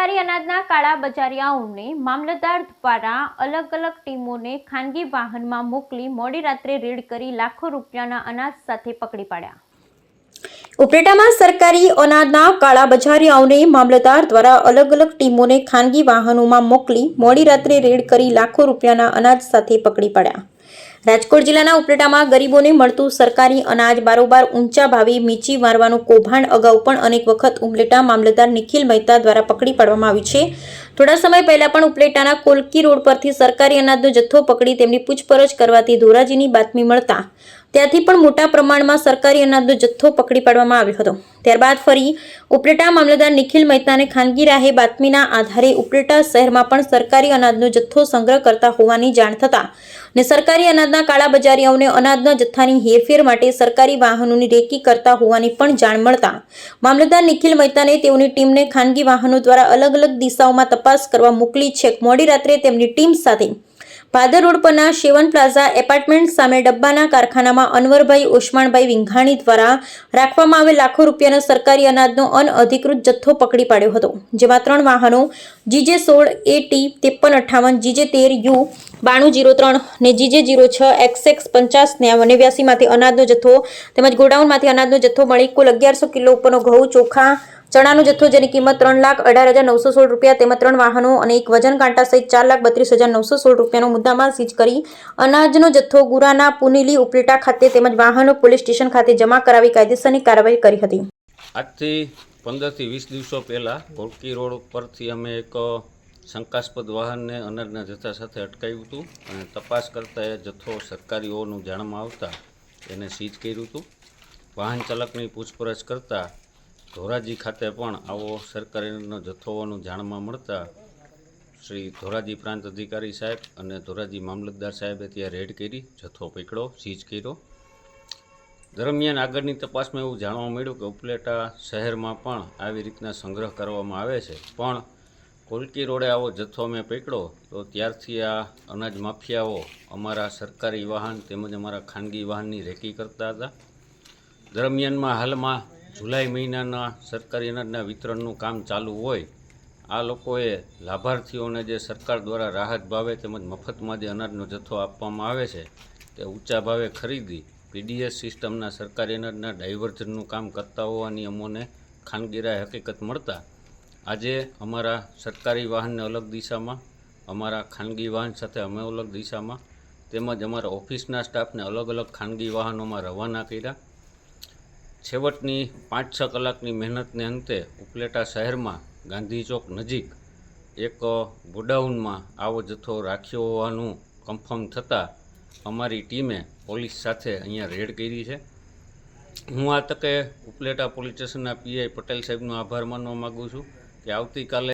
સરકારી અનાજના કાળા બજારિયાઓને મામલતદાર દ્વારા અલગ અલગ ટીમોને ખાનગી વાહનમાં મોકલી મોડી રાત્રે રેડ કરી લાખો રૂપિયાના અનાજ સાથે પકડી પાડ્યા। ઉપલેટામાં સરકારી અનાજના કાળા બજારિયાઓને મામલતદાર દ્વારા અલગ અલગ ટીમોને ખાનગી વાહનોમાં મોકલી મોડી રાત્રે રેડ કરી લાખો રૂપિયાના અનાજ સાથે પકડી પાડ્યા। રાજકોટ જિલ્લાના ઉપલેટામાં ગરીબોને મળતું સરકારી અનાજ બારોબાર ઊંચા ભાવે વેચી મારવાનું કૌભાંડ અગાઉ પણ અનેક વખત ઉપલેટા મામલતદાર નિખિલ મહેતા દ્વારા પકડી પાડવામાં આવ્યું છે। થોડા સમય પહેલા પણ ઉપલેટાના કોલકી રોડ પરથી સરકારી અનાજનો જથ્થો પકડી તેમની પૂછપરછ કરવાથી ધોરાજીની બાતમી મળતા ત્યાંથી પણ મોટા પ્રમાણમાં સરકારી અનાજનો જથ્થો પકડી પાડવામાં આવ્યો હતો। ત્યારબાદ ફરી ઉપલેટા મામલતદાર નિખિલ મહેતાને ખાનગી રાહે બાતમીના આધારે ઉપલેટા શહેરમાં પણ સરકારી અનાજનો જથ્થો સંગ્રહ કરતા હોવાની જાણ થતા ને સરકારી અનાજના કાળા બજારિયાઓને અનાજના જથ્થાની હેરફેર માટે સરકારી વાહનોની રેકી કરતા હોવાની પણ જાણ મળતા મામલતદાર નિખિલ મહેતાને તેઓની ટીમને ખાનગી વાહનો દ્વારા અલગ અલગ દિશાઓમાં તપાસ કરવા મોકલી છેક મોડી રાત્રે તેમની ટીમ સાથે ભાદર રોડ પરના શેવન પ્લાઝા એપાર્ટમેન્ટ સામે ડબ્બાના કારખાનામાં અનવરભાઈ ઓસમાણભાઈ વિંઘાણી દ્વારા રાખવામાં આવેલ લાખો રૂપિયાનો સરકારી અનાજનો અનઅધિકૃત જથ્થો પકડી પાડ્યો હતો, જેમાં 3 વાહનો GJ16 AT 5358, GJ13 U 9203 ને GJ06 XX 5089 માંથી અનાજનો જથ્થો તેમજ ગોડાઉનમાંથી અનાજનો જથ્થો મળી કુલ 1100 કિલો ઉપરનો ઘઉં, ચોખા, ચણાનો જથ્થો જેની કિંમત 3,18,916 રૂપિયા તેમજ 3 વાહનો અને એક વજન કાંટા સહિત 4,32,916 રૂપિયાનો મુદ્દામાલ સીઝ કરી અનાજનો જથ્થો ગુરાના પુનેલી ઉપલેટા ખાતે તેમજ વાહનો પોલીસ સ્ટેશન ખાતે જમા કરાવી કાયદેસરની કાર્યવાહી કરી હતી। આજથી 15 થી 20 દિવસો પહેલાં કોલકી રોડ પરથી અમે એક શંકાસ્પદ વાહનને અનાજના જથ્થા સાથે અટકાવ્યું હતું અને તપાસ કરતાં એ જથ્થો સરકારીઓનું જાણમાં આવતા એને સીઝ કર્યું હતું। વાહન ચાલકની પૂછપરછ કરતાં ધોરાજી ખાતે પણ આવો સરકારીનો જથ્થોનું જાણમાં મળતા શ્રી ધોરાજી પ્રાંત અધિકારી સાહેબ અને ધોરાજી મામલતદાર સાહેબે ત્યાં રેડ કરી જથ્થો પકડ્યો, સીઝ કર્યો। દરમિયાન આગળની તપાસમાં એવું જાણવા મળ્યું કે ઉપલેટા શહેરમાં પણ આવી રીતના સંગ્રહ કરવામાં આવે છે, પણ કોલકી રોડે આવો જથ્થો મેં પકડ્યો તો ત્યારથી આ અનાજ માફિયાઓ અમારા સરકારી વાહન તેમજ અમારા ખાનગી વાહનની રેકી કરતા હતા। દરમિયાનમાં હાલમાં જુલાઈ મહિનાના સરકારી અનાજના વિતરણનું કામ ચાલુ હોય, આ લોકોએ લાભાર્થીઓને જે સરકાર દ્વારા રાહત ભાવે તેમજ મફતમાં જે અનાજનો જથ્થો આપવામાં આવે છે તે ઊંચા ભાવે ખરીદી PDS સિસ્ટમના સરકારી અનાજના ડાયવર્ઝનનું કામ કરતા હોવાની અમોને ખાનગીરાએ હકીકત મળતા આજે અમારા સરકારી વાહનને અલગ દિશામાં, અમારા ખાનગી વાહન સાથે અમે અલગ દિશામાં તેમજ અમારા ઓફિસના સ્ટાફને અલગ અલગ ખાનગી વાહનોમાં રવાના કર્યા। છેવટની 5-6 કલાકની મહેનતને અંતે ઉપલેટા શહેરમાં ગાંધી ચોક નજીક એક ગોડાઉનમાં આવો જથ્થો રાખ્યો હોવાનું કન્ફર્મ થતાં અમારી ટીમે પોલીસ સાથે અહીંયા રેડ કરી છે। હું આ તકે ઉપલેટા પોલીસ સ્ટેશનના PI પટેલ સાહેબનો આભાર માનવા માગું છું કે આવતીકાલે